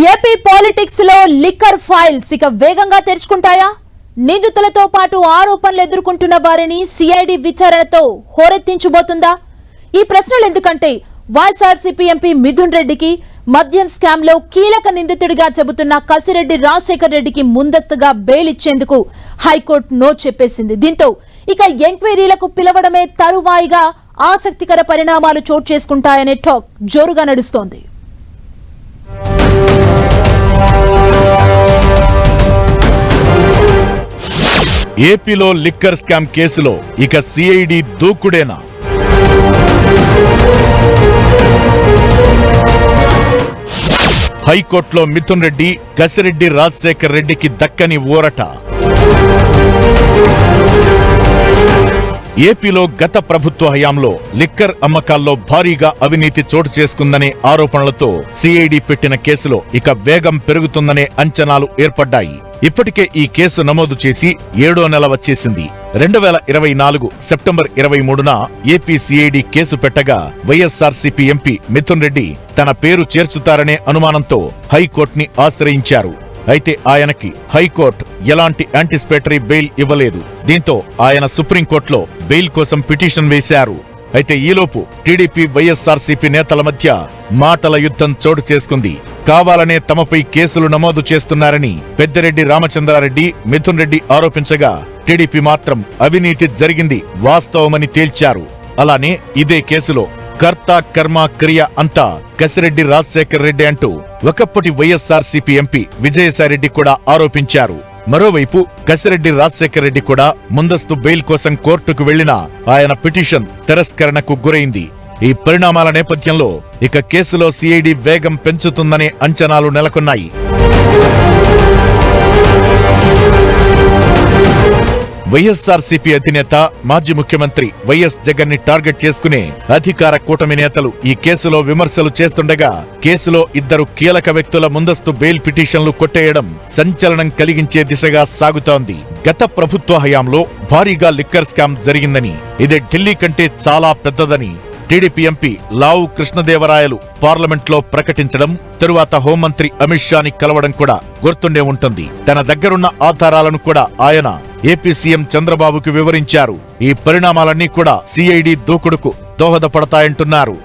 AP politics లో liquor files ఇక వేగంగా తెరుచుకుంటాయా? నిందితులతో పాటు ఆరోపణలు ఎదుర్కొంటున్న వారిని సిఐడి విచారణతో హోరెత్తించబోతుందా? ఈ ప్రశ్నలు ఎందుకంటే వైఎస్ఆర్సీపీ ఎంపీ మిథున్ రెడ్డికి మద్యం స్కామ్ లో కీలక నిందితుడిగా చెబుతున్న కసిరెడ్డి రాజశేఖర్ రెడ్డికి ముందస్తుగా బెయిల్ ఇచ్చేందుకు హైకోర్టు నో చెప్పేసింది. దీంతో ఇక ఎంక్వైరీలకు పిలవడమే తరువాయిగా ఆసక్తికర పరిణామాలు చోటు చేసుకుంటాయనే టాక్ జోరుగా నడుస్తోంది. ఏపీలో లిక్కర్ స్కామ్ కేసులో ఇక సిఐడి దూకుడేనా? హైకోర్టులో మిథున్ రెడ్డి, కసిరెడ్డి రాజశేఖర్ రెడ్డికి దక్కని ఊరట. ఏపీలో గత ప్రభుత్వ హయాంలో లిక్కర్ అమ్మకాల్లో భారీగా అవినీతి చోటు చేసుకుందనే ఆరోపణలతో సిఐడి పెట్టిన కేసులో ఇక వేగం పెరుగుతుందనే అంచనాలు ఏర్పడ్డాయి. ఇప్పటికే ఈ కేసు నమోదు చేసి 7వ నెల వచ్చేసింది. 2024 సెప్టెంబర్ 23న ఏపీ సిఐడి కేసు పెట్టగా వైఎస్ఆర్సీపీ ఎంపీ మిథున్ రెడ్డి తన పేరు చేర్చుతారనే అనుమానంతో హైకోర్టుని ఆశ్రయించారు. అయితే ఆయనకి హైకోర్టు ఎలాంటి యాంటిసిపేటరీ బెయిల్ ఇవ్వలేదు. దీంతో ఆయన సుప్రీంకోర్టులో బెయిల్ కోసం పిటిషన్ వేశారు. అయితే ఈలోపు టీడీపీ వైఎస్ఆర్సీపీ నేతల మధ్య మాటల యుద్ధం చోటు చేసుకుంది. కావాలనే తమపై కేసులు నమోదు చేస్తున్నారని పెద్దిరెడ్డి రామచంద్రారెడ్డి, మిథున్ రెడ్డి ఆరోపించగా టీడీపీ మాత్రం అవినీతి జరిగింది వాస్తవమని తేల్చారు. అలానే ఇదే కేసులో కర్త కర్మ క్రియ అంతా కసిరెడ్డి రాజశేఖర్ రెడ్డి అంటూ ఒకప్పటి వైఎస్ఆర్సీపీ ఎంపీ విజయసాయిరెడ్డి కూడా ఆరోపించారు. మరోవైపు కసిరెడ్డి రాజశేఖర్ రెడ్డి కూడా ముందస్తు బెయిల్ కోసం కోర్టుకు వెళ్లినా ఆయన పిటిషన్ తిరస్కరణకు గురైంది. ఈ పరిణామాల నేపథ్యంలో ఇక కేసులో సిఐడి వేగం పెంచుతుందనే అంచనాలు నెలకొన్నాయి. వైఎస్ఆర్సీపీ అధినేత, మాజీ ముఖ్యమంత్రి వైఎస్ జగన్ ని టార్గెట్ చేసుకునే అధికార కూటమి నేతలు ఈ కేసులో విమర్శలు చేస్తుండగా కేసులో 2 కీలక వ్యక్తుల ముందస్తు బెయిల్ పిటిషన్లు కొట్టేయడం సంచలనం కలిగించే దిశగా సాగుతోంది. గత ప్రభుత్వ హయాంలో భారీగా లిక్కర్ స్కామ్ జరిగిందని, ఇదే ఢిల్లీ కంటే చాలా పెద్దదని టీడీపీ ఎంపీ లావు కృష్ణదేవరాయలు పార్లమెంట్లో ప్రకటించడం, తరువాత హోంమంత్రి అమిత్ షాని కలవడం కూడా గుర్తుండే ఉంటుంది. తన దగ్గరున్న ఆధారాలను కూడా ఆయన ఏపీ సీఎం చంద్రబాబుకు వివరించారు. ఈ పరిణామాలన్నీ కూడా సిఐడి దూకుడుకు దోహదపడతాయంటున్నారు.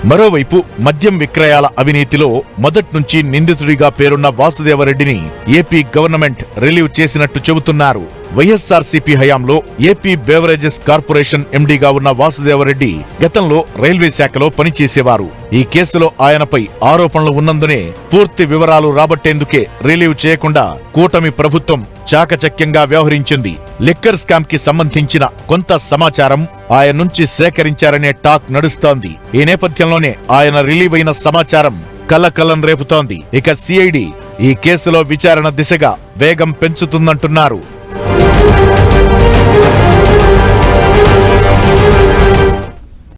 మరోవైపు మద్యం విక్రయాల అవినీతిలో మొదట్నుంచి నిందితుడిగా పేరున్న వాసుదేవరెడ్డిని ఏపీ గవర్నమెంట్ రిలీవ్ చేసినట్టు చెబుతున్నారు. వైఎస్ఆర్సీపీ హయాంలో ఏపీ బేవరేజెస్ కార్పొరేషన్ ఎండీగా ఉన్న వాసుదేవరెడ్డి గతంలో రైల్వే శాఖలో పనిచేసేవారు. ఈ కేసులో ఆయనపై ఆరోపణలు ఉన్నందునే పూర్తి వివరాలు రాబట్టేందుకే రిలీవ్ చేయకుండా కూటమి ప్రభుత్వం చాకచక్యంగా వ్యవహరించింది. లిక్కర్ స్కామ్ కి సంబంధించిన కొంత సమాచారం ఆయన నుంచి సేకరించారనే టాక్ నడుస్తోంది. ఈ నేపథ్యంలోనే ఆయన రిలీవ్ అయిన సమాచారం కలకలం రేపుతోంది. ఇక సిఐడి ఈ కేసులో విచారణ దిశగా వేగం పెంచుతుందంటున్నారు.